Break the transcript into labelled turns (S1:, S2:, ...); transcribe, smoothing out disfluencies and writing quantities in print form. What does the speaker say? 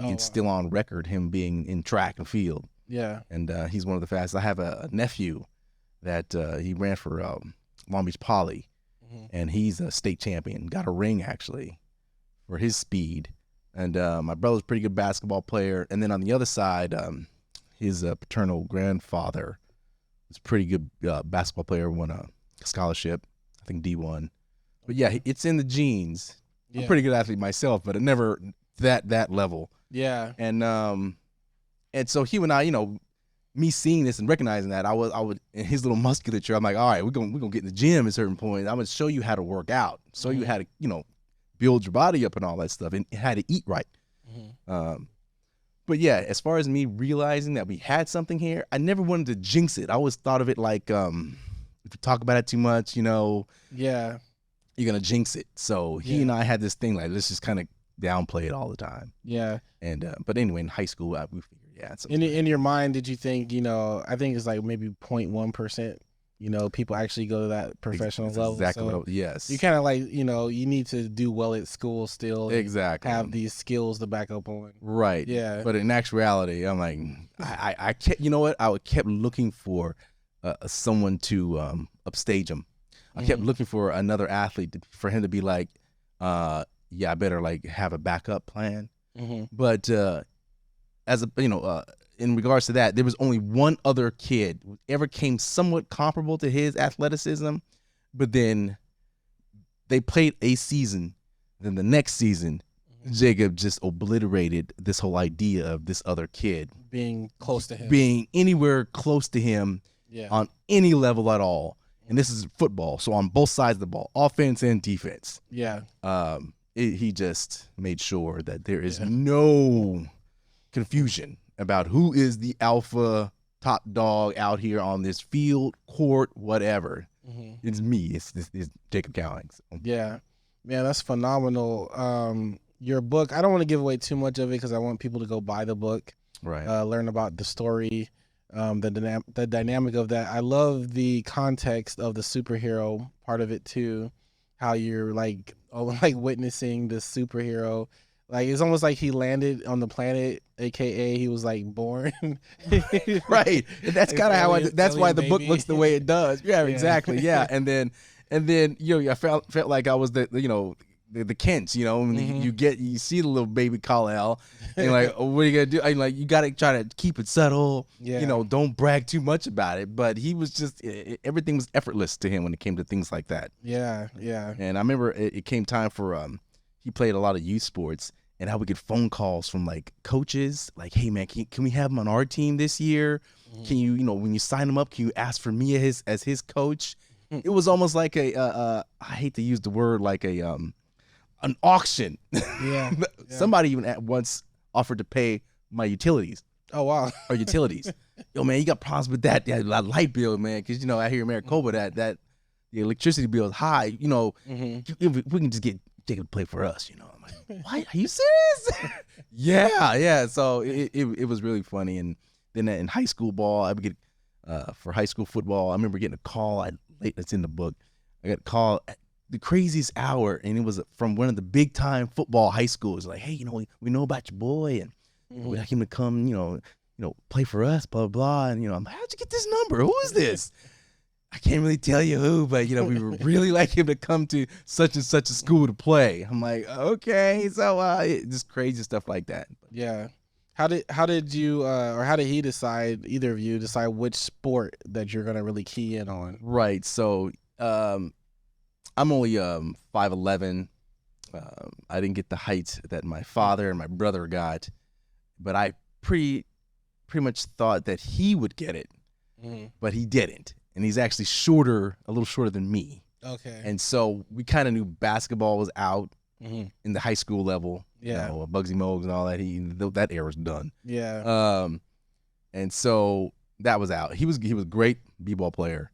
S1: it's still on record, him being in track and field.
S2: Yeah.
S1: And he's one of the fastest. I have a nephew that he ran for Long Beach Poly, and he's a state champion. Got a ring, actually, for his speed. And my brother's a pretty good basketball player. And then on the other side, his paternal grandfather was a pretty good basketball player, won a scholarship, I think D1. But yeah, it's in the genes. I'm a pretty good athlete myself, but it never that level.
S2: Yeah.
S1: And so he and I, me seeing this and recognizing that, I would in his little musculature, I'm like, all right, we're gonna get in the gym at a certain point. I'm gonna show you how to work out, show you how to, build your body up and all that stuff, and how to eat right. But yeah, as far as me realizing that we had something here, I never wanted to jinx it. I always thought of it like, if you talk about it too much, you're gonna jinx it. So he and I had this thing like, let's just kind of downplay it all the time.
S2: Yeah.
S1: And but anyway, in high school, we figured, it's
S2: in your mind, did you think, I think it's like maybe 0.1%, people actually go to that professional level.
S1: Exactly.
S2: So
S1: yes.
S2: you kind of like, you need to do well at school still.
S1: Exactly.
S2: Have these skills to back up on.
S1: Right.
S2: Yeah.
S1: But in actuality, I'm like, I kept, I kept looking for someone to upstage him. I kept looking for another athlete for him to be like, I better like have a backup plan. But as a, in regards to that, there was only one other kid who ever came somewhat comparable to his athleticism, but then they played a season. Then the next season, Jacob just obliterated this whole idea of this other kid
S2: being close to him,
S1: being anywhere close to him on any level at all. And this is football, so on both sides of the ball, offense and defense.
S2: Yeah.
S1: He just made sure that there is no confusion about who is the alpha top dog out here on this field, court, whatever. It's me. It's Jacob Cowlings.
S2: Yeah, man, that's phenomenal. Your book, I don't want to give away too much of it because I want people to go buy the book,
S1: right?
S2: Learn about the story, the dynamic of that. I love the context of the superhero part of it too. How you're like witnessing the superhero. Like, it's almost like he landed on the planet, aka he was like born.
S1: Right. That's kind of how that's why the book looks the way it does. Yeah, exactly. Yeah. And then I felt like I was the Kents, you see the little baby Kal-El, and you're like, oh, what are you gonna do? And like, you gotta try to keep it subtle, don't brag too much about it. But he was just, everything was effortless to him when it came to things like that.
S2: Yeah, yeah.
S1: And I remember it came time for he played a lot of youth sports, and I would get phone calls from like coaches, like, hey man, can we have him on our team this year? Can you, when you sign him up, can you ask for me as his coach? It was almost like I hate to use the word, like an auction.
S2: Yeah.
S1: Somebody even once offered to pay my utilities.
S2: Oh wow.
S1: Or utilities. Yo man, you got problems with that light bill, man, because out here in Maricopa that the electricity bill is high. If we can just get Jacob to play for us, I'm like, what? Are you serious? yeah. So it was really funny. And then in high school ball, I would get for high school football. I remember getting a call. It's in the book. I got a call at the craziest hour, and it was from one of the big time football high schools. Like, hey, we know about your boy, and we'd like him to come, play for us, blah blah. And I'm like, how'd you get this number? Who is this? I can't really tell you who, but we would really like him to come to such and such a school to play. I'm like, okay, so just crazy stuff like that.
S2: Yeah. How did you or how did he decide, either of you decide which sport that you're gonna really key in on?
S1: Right. So I'm only 5'11". I didn't get the height that my father and my brother got, but I pretty much thought that he would get it, but he didn't. And he's actually a little shorter than me.
S2: Okay.
S1: And so we kind of knew basketball was out in the high school level.
S2: Yeah.
S1: Bugsy Mogs and all that. That era's done.
S2: Yeah.
S1: And so that was out. He was a great b-ball player.